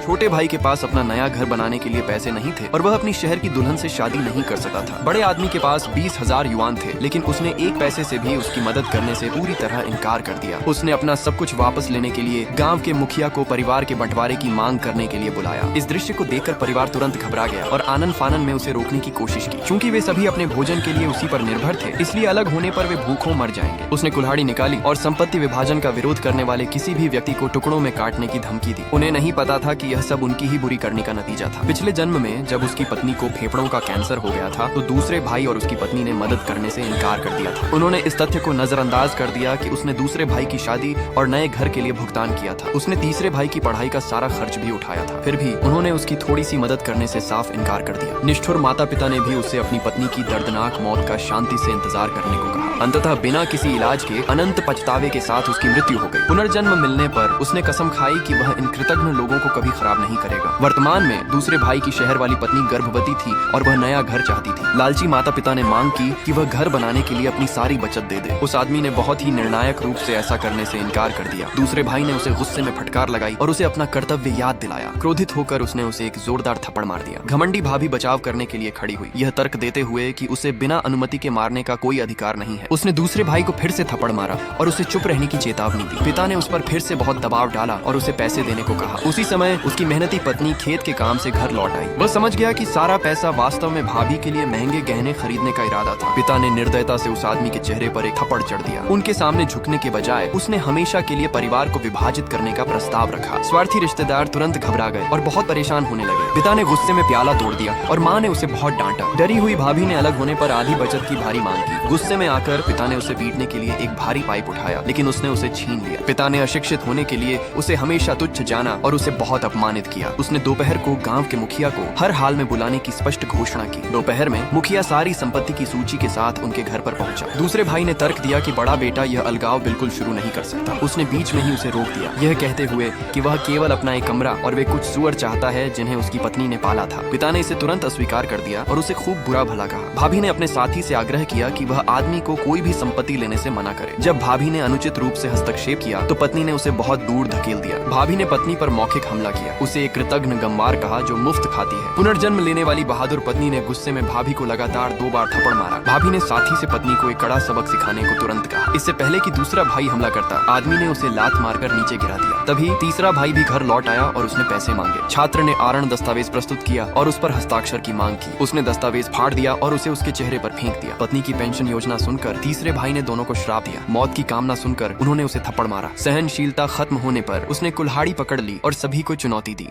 छोटे भाई के पास अपना नया घर बनाने के लिए पैसे नहीं थे और वह अपनी शहर की दुल्हन से शादी नहीं कर सका था। बड़े आदमी के पास 20,000 युआन थे, लेकिन उसने एक पैसे से भी उसकी मदद करने से पूरी तरह इनकार कर दिया। उसने अपना सब कुछ वापस लेने के लिए गाँव के मुखिया को परिवार के बंटवारे की मांग करने के लिए बुलाया। इस दृश्य को देखकर परिवार तुरंत घबरा गया और आनन फानन में उसे रोकने की कोशिश की। चूँकि वे सभी अपने भोजन के लिए उसी पर निर्भर थे, इसलिए अलग होने पर वे भूखों मर जाएंगे। उसने कुल्हाड़ी निकाली और संपत्ति विभाजन का विरोध करने वाले किसी भी व्यक्ति को टुकड़ों में काटने की धमकी दी। उन्हें नहीं पता था कि यह सब उनकी ही बुरी करनी का नतीजा था। पिछले जन्म में जब उसकी पत्नी को फेफड़ों का कैंसर हो गया था, तो दूसरे भाई और उसकी पत्नी ने मदद करने से इनकार कर दिया था। उन्होंने इस तथ्य को नजरअंदाज कर दिया कि उसने दूसरे भाई की शादी और नए घर के लिए भुगतान किया था। उसने तीसरे भाई की पढ़ाई का सारा खर्च भी उठाया था, फिर भी उन्होंने उसकी थोड़ी सी मदद करने से साफ इनकार कर दिया। निष्ठुर माता पिता ने भी उसे अपनी पत्नी की दर्दनाक मौत का शांति से इंतजार करने को कहा। अंततः बिना किसी इलाज के अनंत पछतावे के साथ उसकी मृत्यु हो गई। पुनर्जन्म मिलने पर उसने कसम खाई कि वह इन कृतज्ञ लोगों को कभी खराब नहीं करेगा। वर्तमान में दूसरे भाई की शहर वाली पत्नी गर्भवती थी और वह नया घर चाहती थी। लालची माता पिता ने मांग की कि वह घर बनाने के लिए अपनी सारी बचत दे दे। उस आदमी ने बहुत ही निर्णायक रूप से ऐसा करने से इनकार कर दिया। दूसरे भाई ने उसे गुस्से में फटकार लगाई और उसे अपना कर्तव्य याद दिलाया। क्रोधित होकर उसने उसे एक जोरदार थप्पड़ मार दिया। घमंडी भाभी बचाव करने के लिए खड़ी हुई, यह तर्क देते हुए कि उसे बिना अनुमति के मारने का कोई अधिकार नहीं है। उसने दूसरे भाई को फिर से थप्पड़ मारा और उसे चुप रहने की चेतावनी दी। पिता ने उस पर फिर से बहुत दबाव डाला और उसे पैसे देने को कहा। उसी समय उसकी मेहनती पत्नी खेत के काम से घर लौट आई। वह समझ गया कि सारा पैसा वास्तव में भाभी के लिए महंगे गहने खरीदने का इरादा था। पिता ने निर्दयता से उस आदमी के चेहरे पर एक थप्पड़ चढ़ दिया। उनके सामने झुकने के बजाय उसने हमेशा के लिए परिवार को विभाजित करने का प्रस्ताव रखा। स्वार्थी रिश्तेदार तुरंत घबरा गए और बहुत परेशान होने लगे। पिता ने गुस्से में प्याला तोड़ दिया और माँ ने उसे बहुत डांटा। डरी हुई भाभी ने अलग होने पर आधी बचत की भारी मांग की। गुस्से में आकर पिता ने उसे पीटने के लिए एक भारी पाइप उठाया, लेकिन उसने उसे छीन लिया। पिता ने अशिक्षित होने के लिए उसे हमेशा तुच्छ जाना और उसे बहुत अपमानित किया। उसने दोपहर को गांव के मुखिया को हर हाल में बुलाने की स्पष्ट घोषणा की। दोपहर में मुखिया सारी संपत्ति की सूची के साथ उनके घर पर पहुंचा। दूसरे भाई ने तर्क दिया कि बड़ा बेटा यह अलगाव बिल्कुल शुरू नहीं कर सकता। उसने बीच में ही उसे रोक दिया, यह कहते हुए कि वह केवल अपना एक कमरा और वे कुछ सुअर चाहता है जिन्हें उसकी पत्नी ने पाला था। पिता ने इसे तुरंत अस्वीकार कर दिया और उसे खूब बुरा भला कहा। भाभी ने अपने साथी से आग्रह किया कि वह आदमी को कोई भी संपत्ति लेने से मना करे। जब भाभी ने अनुचित रूप से हस्तक्षेप किया तो पत्नी ने उसे बहुत दूर धकेल दिया। भाभी ने पत्नी पर मौखिक हमला किया, उसे एक कृतघ्न गंवार कहा जो मुफ्त खाती है। पुनर्जन्म लेने वाली बहादुर पत्नी ने गुस्से में भाभी को लगातार 2 बार थप्पड़ मारा। भाभी ने साथी से पत्नी को एक कड़ा सबक सिखाने को तुरंत कहा। इससे पहले कि दूसरा भाई हमला करता, आदमी ने उसे लात मारकर नीचे गिरा दिया। तभी तीसरा भाई भी घर लौट आया और उसने पैसे मांगे। छात्र ने आरण दस्तावेज प्रस्तुत किया और उस पर हस्ताक्षर की मांग की। उसने दस्तावेज फाड़ दिया और उसे उसके चेहरे पर फेंक दिया। पत्नी की पेंशन योजना सुनकर तीसरे भाई ने दोनों को श्राप दिया। मौत की कामना सुनकर उन्होंने उसे थप्पड़ मारा। सहनशीलता खत्म होने पर उसने कुल्हाड़ी पकड़ ली और सभी को चुनौती दी।